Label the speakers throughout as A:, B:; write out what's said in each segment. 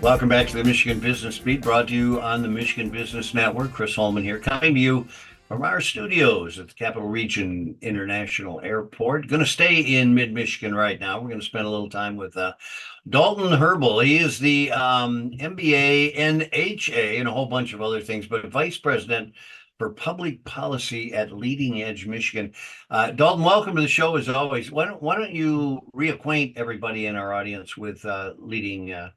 A: Welcome back to the Michigan Business Beat, brought to you on the Michigan Business Network. Chris Holman here, coming to you from our studios at the Capital Region International Airport. Going to stay in mid-Michigan right now. We're going to spend a little time with Dalton Herbel. He is the MBA, NHA, and a whole bunch of other things, but Vice President for Public Policy at LeadingAge Michigan. Dalton, welcome to the show as always. Why don't you reacquaint everybody in our audience with LeadingAge?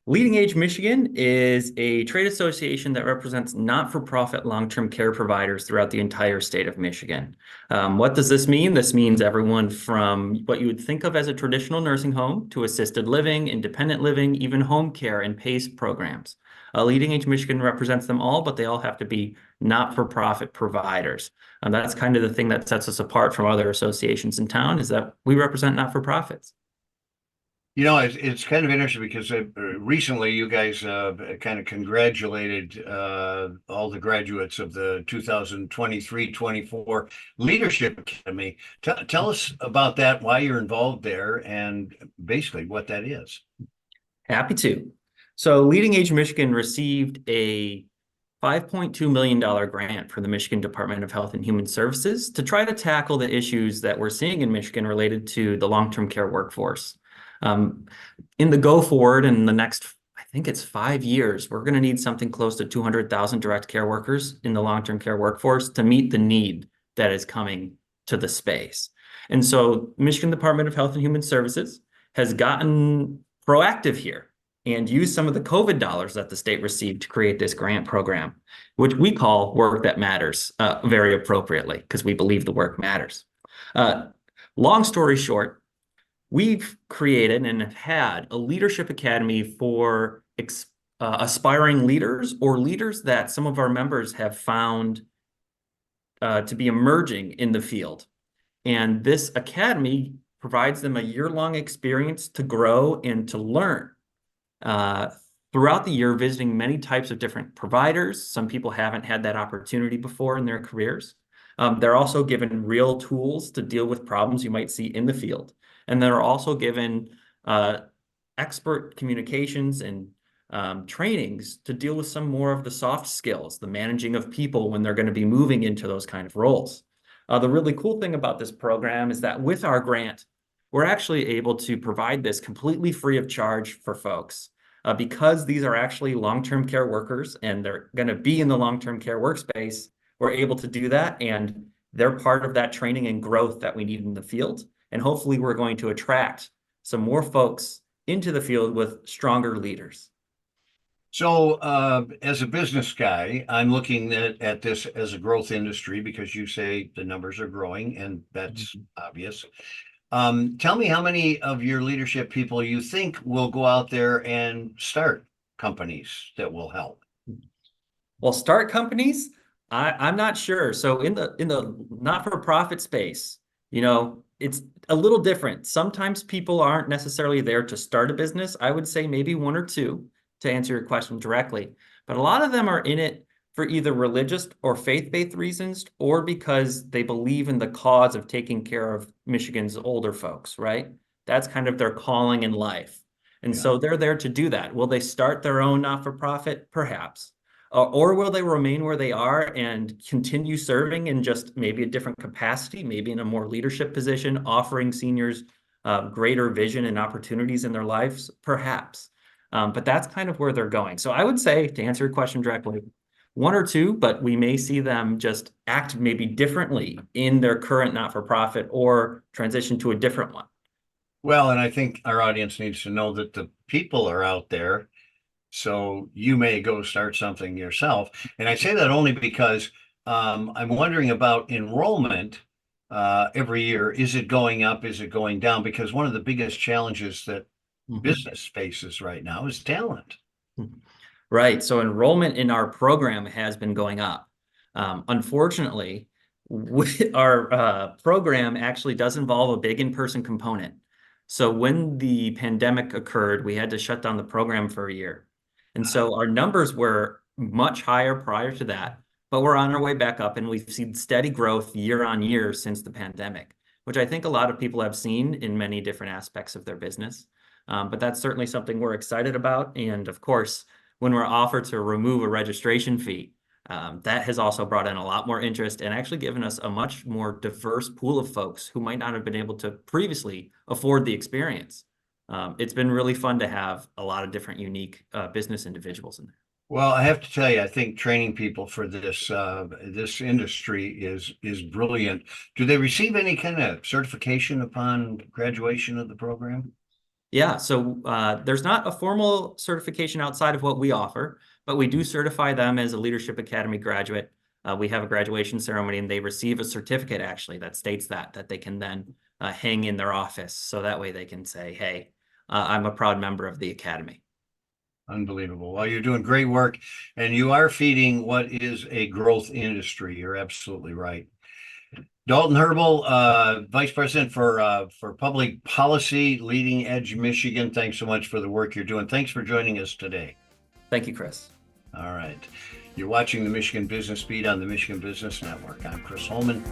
B: LeadingAge Michigan is a trade association that represents not-for-profit long-term care providers throughout the entire state of Michigan. What does this mean? This means everyone from what you would think of as a traditional nursing home to assisted living, independent living, even home care and PACE programs. LeadingAge Michigan represents them all, but they all have to be not-for-profit providers. That's kind of the thing that sets us apart from other associations in town, is that we represent not-for-profits.
A: You know, it's kind of interesting because recently you guys kind of congratulated all the graduates of the 2023-24 Leadership Academy. Tell us about that, why you're involved there, and basically what that is.
B: Happy to. So LeadingAge Michigan received a $5.2 million grant from the Michigan Department of Health and Human Services to try to tackle the issues that we're seeing in Michigan related to the long-term care workforce. In the go forward in the next, I think it's 5 years, we're going to need something close to 200,000 direct care workers in the long-term care workforce to meet the need that is coming to the space. And so Michigan Department of Health and Human Services has gotten proactive here and used some of the COVID dollars that the state received to create this grant program, which we call Work That Matters, very appropriately, because we believe the work matters. Long story short, we've created and have had a leadership academy for aspiring leaders or leaders that some of our members have found to be emerging in the field. And this academy provides them a year-long experience to grow and to learn. Throughout the year, visiting many types of different providers. Some people haven't had that opportunity before in their careers. They're also given real tools to deal with problems you might see in the field. And they're also given expert communications and trainings to deal with some more of the soft skills, the managing of people when they're going to be moving into those kind of roles. The really cool thing about this program is that with our grant, we're actually able to provide this completely free of charge for folks. Because these are actually long-term care workers and they're going to be in the long-term care workspace, we're able to do that, and they're part of that training and growth that we need in the field. And hopefully we're going to attract some more folks into the field with stronger leaders.
A: So as a business guy, I'm looking at this as a growth industry because you say the numbers are growing, and that's obvious. Tell me how many of your leadership people you think will go out there and start companies that will help.
B: Well, start companies, I'm not sure. So in the not-for-profit space, you know, it's a little different. Sometimes people aren't necessarily there to start a business. I would say maybe one or two, to answer your question directly. But a lot of them are in it for either religious or faith-based reasons, or because they believe in the cause of taking care of Michigan's older folks, right? That's kind of their calling in life. And so they're there to do that. Will they start their own not-for-profit? Perhaps. Or will they remain where they are and continue serving in just maybe a different capacity, maybe in a more leadership position, offering seniors greater vision and opportunities in their lives? Perhaps. But that's kind of where they're going. So I would say, to answer your question directly, one or two, but we may see them just act maybe differently in their current not-for-profit or transition to a different one.
A: Well, and I think our audience needs to know that the people are out there. So you may go start something yourself. And I say that only because I'm wondering about enrollment every year. Is it going up? Is it going down? Because one of the biggest challenges that business faces right now is talent.
B: Right. So enrollment in our program has been going up. Unfortunately, our program actually does involve a big in-person component. So when the pandemic occurred, we had to shut down the program for a year. And so our numbers were much higher prior to that, but we're on our way back up, and we've seen steady growth year on year since the pandemic, which I think a lot of people have seen in many different aspects of their business. But that's certainly something we're excited about. And of course, when we're offered to remove a registration fee, that has also brought in a lot more interest and actually given us a much more diverse pool of folks who might not have been able to previously afford the experience. It's been really fun to have a lot of different unique business individuals in there.
A: Well, I have to tell you, I think training people for this this industry is brilliant. Do they receive any kind of certification upon graduation of the program?
B: Yeah, so there's not a formal certification outside of what we offer, but we do certify them as a Leadership Academy graduate. We have a graduation ceremony and they receive a certificate actually that states that they can then hang in their office. So that way they can say, hey, I'm a proud member of the Academy.
A: Unbelievable. Well, you're doing great work and you are feeding what is a growth industry. You're absolutely right. Dalton Herbel, Vice President for Public Policy, LeadingAge Michigan. Thanks so much for the work you're doing. Thanks for joining us today.
B: Thank you, Chris.
A: All right. You're watching the Michigan Business Beat on the Michigan Business Network. I'm Chris Holman.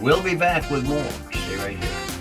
A: We'll be back with more. Stay right here.